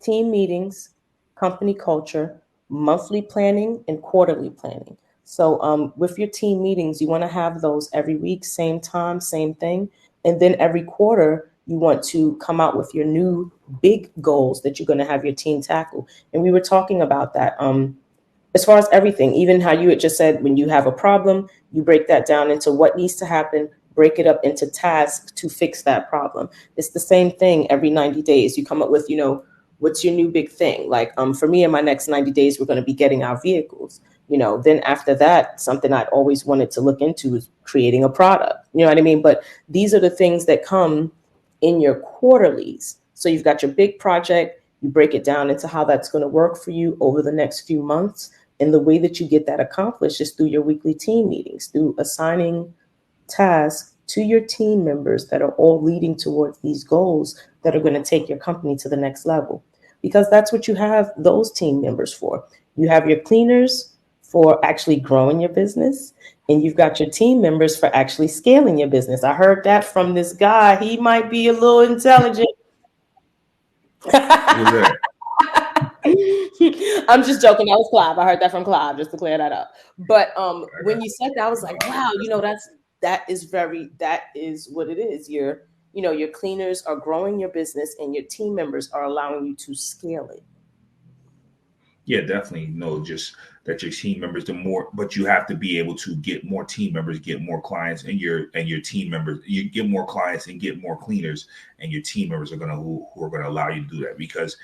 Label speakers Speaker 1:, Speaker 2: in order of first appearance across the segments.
Speaker 1: team meetings, company culture, monthly planning, and quarterly planning. So, with your team meetings, you want to have those every week, same time, same thing. And then every quarter, you want to come out with your new big goals that you're going to have your team tackle. And we were talking about that. As far as everything, even how you had just said, when you have a problem, you break that down into what needs to happen, break it up into tasks to fix that problem. It's the same thing every 90 days. You come up with, what's your new big thing? Like, for me, in my next 90 days, we're going to be getting our vehicles. Then after that, something I'd always wanted to look into is creating a product. You know what I mean? But these are the things that come in your quarterlies. So you've got your big project, you break it down into how that's going to work for you over the next few months. And the way that you get that accomplished is through your weekly team meetings, through assigning tasks to your team members that are all leading towards these goals that are going to take your company to the next level. Because that's what you have those team members for. You have your cleaners for actually growing your business, and you've got your team members for actually scaling your business. I heard that from this guy. He might be a little intelligent.
Speaker 2: Who's that?
Speaker 1: I'm just joking. That was Clive. I heard that from Clive, just to clear that up. But when you said that, I was like, wow, that is what it is. Your cleaners are growing your business, and your team members are allowing you to scale it.
Speaker 2: Yeah, definitely. No, just that your team members, the more, but you have to be able to get more team members, get more clients, and your team members, you get more clients and get more cleaners, and your team members are gonna who are gonna allow you to do that because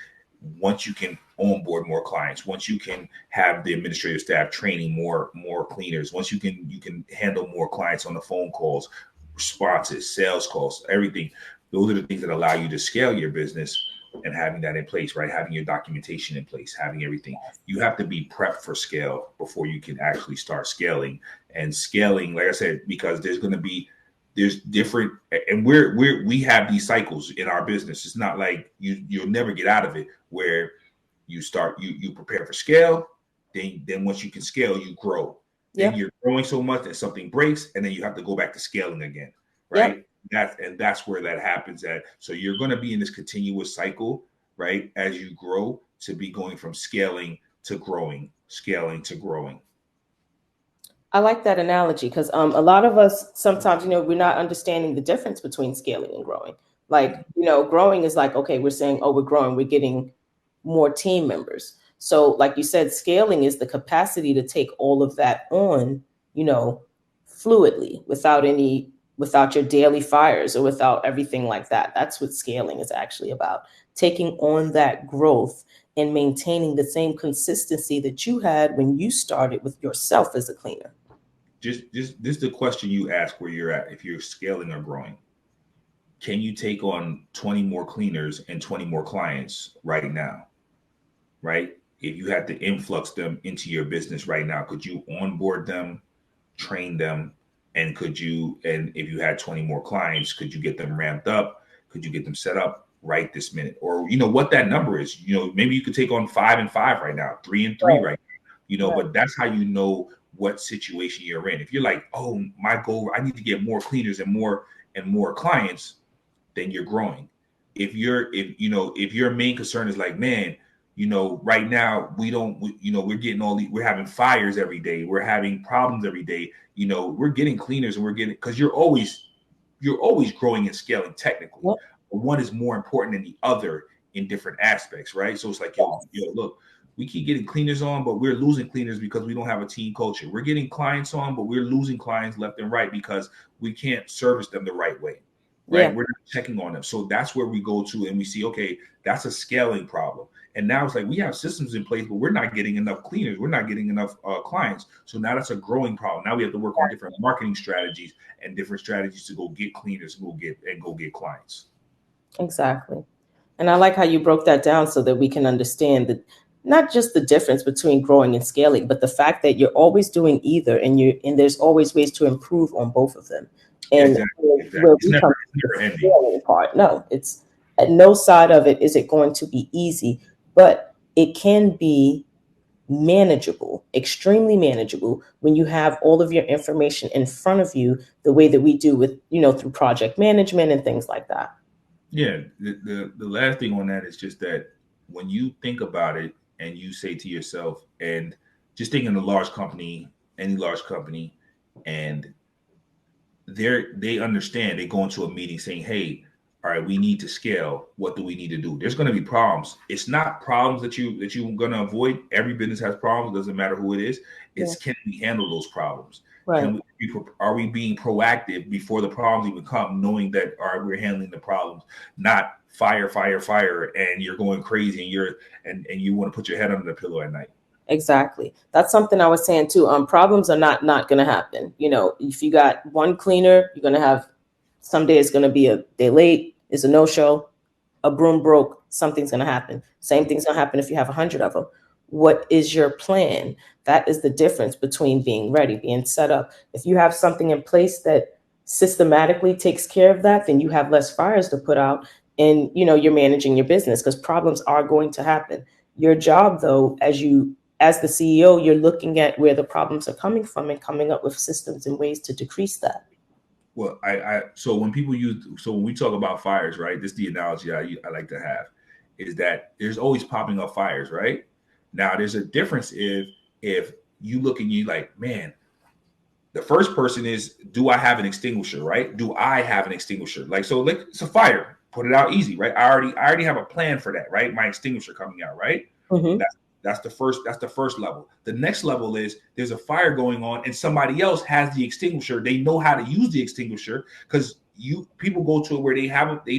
Speaker 2: once you can onboard more clients, once you can have the administrative staff training more cleaners, once you can handle more clients on the phone calls, responses, sales calls, everything. Those are the things that allow you to scale your business and having that in place, right? Having your documentation in place, having everything. You have to be prepped for scale before you can actually start scaling. And scaling, like I said, because there's different, and we have these cycles in our business. It's not like you'll never get out of it where you prepare for scale, then once you can scale, you grow. Then
Speaker 1: Yep.
Speaker 2: you're growing so much that something breaks, and then you have to go back to scaling again,
Speaker 1: Yep.
Speaker 2: right? That's where that happens at. So you're going to be in this continuous cycle, right? As you grow to be going from scaling to growing, scaling to growing.
Speaker 1: I like that analogy because a lot of us sometimes, we're not understanding the difference between scaling and growing. Like, growing is like, okay, we're saying, oh, we're growing, we're getting more team members. So, like you said, scaling is the capacity to take all of that on, you know, fluidly without your daily fires or without everything like that. That's what scaling is actually about. Taking on that growth and maintaining the same consistency that you had when you started with yourself as a cleaner.
Speaker 2: Just this is the question you ask where you're at if you're scaling or growing. Can you take on 20 more cleaners and 20 more clients right now? Right? If you had to influx them into your business right now, could you onboard them, train them, and and if you had 20 more clients, could you get them ramped up? Could you get them set up right this minute? Or what that number is. Maybe you could take on 5 and 5 right now, 3 and 3
Speaker 1: Right,
Speaker 2: right now.
Speaker 1: right.
Speaker 2: But that's how you know what situation you're in. If you're like, oh, my goal, I need to get more cleaners and more clients, then you're growing. If your main concern is like, man, right now we don't, we're getting we're having fires every day, we're having problems every day, we're getting cleaners and we're getting, because you're always growing and scaling technically,
Speaker 1: Yep.
Speaker 2: but one is more important than the other in different aspects, right? So it's like, look, we keep getting cleaners on, but we're losing cleaners because we don't have a team culture. We're getting clients on, but we're losing clients left and right because we can't service them the right way, right?
Speaker 1: Yeah.
Speaker 2: We're not checking on them. So that's where we go to and we see, okay, that's a scaling problem. And now it's like we have systems in place, but we're not getting enough cleaners. We're not getting enough clients. So now that's a growing problem. Now we have to work on different marketing strategies and different strategies to go get cleaners and go get clients.
Speaker 1: Exactly. And I like how you broke that down so that we can understand that not just the difference between growing and scaling, but the fact that you're always doing either, and there's always ways to improve on both of them. And
Speaker 2: Exactly.
Speaker 1: where
Speaker 2: Exactly. It's
Speaker 1: we
Speaker 2: never
Speaker 1: come
Speaker 2: it's
Speaker 1: to the
Speaker 2: never ending.
Speaker 1: scaling part, no, it's at no side of it is it going to be easy, but it can be manageable, extremely manageable when you have all of your information in front of you, the way that we do with, through project management and things like that.
Speaker 2: Yeah. The last thing on that is just that when you think about it and you say to yourself, and just thinking a large company, any large company, and they understand, they go into a meeting saying, hey, all right, we need to scale. What do we need to do? There's going to be problems. It's not problems that you're going to avoid. Every business has problems. It doesn't matter who it is.
Speaker 1: Yeah.
Speaker 2: It's, can we handle those problems?
Speaker 1: Right.
Speaker 2: Can we be, are we being proactive before the problems even come, knowing that, all right, we're handling the problems, not fire, fire, fire, and you're going crazy, and and you want to put your head under the pillow at night.
Speaker 1: Exactly. That's something I was saying too. Problems are not going to happen. You know, if you got one cleaner, you're going to have someday it's going to be a day late, is a no show, a broom broke, something's going to happen. Same thing's going to happen if you have 100 of them. What is your plan? That is the difference between being ready, being set up. If you have something in place that systematically takes care of that, then you have less fires to put out, and you know you're managing your business because problems are going to happen. Your job, though, as the CEO, you're looking at where the problems are coming from and coming up with systems and ways to decrease that.
Speaker 2: Well, so when people use, so when we talk about fires, right? This is the analogy I like to have, is that there's always popping up fires, right? Now there's a difference if you look and you like, man, the first person is, do I have an extinguisher, right? Do I have an extinguisher? Like, so like it's a fire, put it out easy, right? I already have a plan for that, right? My extinguisher coming out, right?
Speaker 1: Mm-hmm.
Speaker 2: That's the first level. The next level is there's a fire going on and somebody else has the extinguisher. They know how to use the extinguisher because you people go to it where they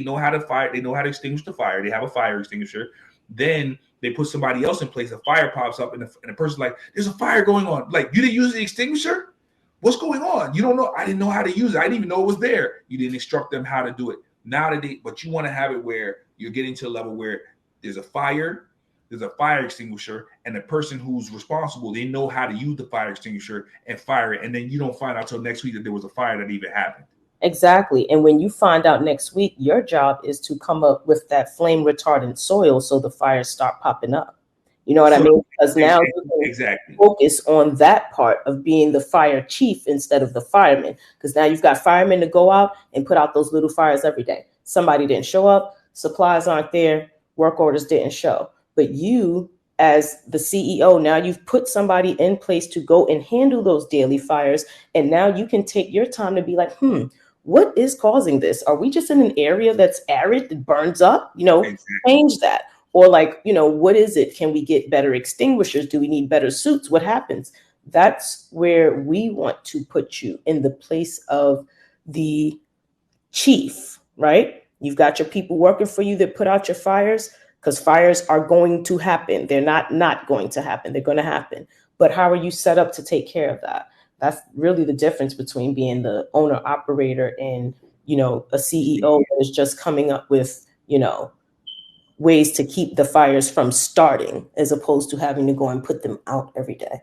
Speaker 2: know how to fire, they know how to extinguish the fire. They have a fire extinguisher. Then they put somebody else in place. A fire pops up and the person's like, "There's a fire going on." Like, you didn't use the extinguisher? What's going on? You don't know. I didn't know how to use it. I didn't even know it was there. You didn't instruct them how to do it. Now that but you want to have it where you're getting to a level where there's a fire, there's a fire extinguisher, and the person who's responsible, they know how to use the fire extinguisher and fire it. And then you don't find out till next week that there was a fire that even happened.
Speaker 1: Exactly. And when you find out next week, your job is to come up with that flame retardant soil so the fires start popping up. You know what I
Speaker 2: So
Speaker 1: mean? Because now you can
Speaker 2: exactly.
Speaker 1: focus on that part of being the fire chief instead of the fireman. Because now you've got firemen to go out and put out those little fires every day. Somebody didn't show up, supplies aren't there, work orders didn't show. But you, as the CEO, now you've put somebody in place to go and handle those daily fires. And now you can take your time to be like, what is causing this? Are we just in an area that's arid that burns up?
Speaker 2: Exactly.
Speaker 1: Change that. Or like, what is it? Can we get better extinguishers? Do we need better suits? What happens? That's where we want to put you, in the place of the chief, right? You've got your people working for you that put out your fires, because fires are going to happen. They're not going to happen. They're going to happen. But how are you set up to take care of that? That's really the difference between being the owner operator and, a CEO that is just coming up with, ways to keep the fires from starting, as opposed to having to go and put them out every day.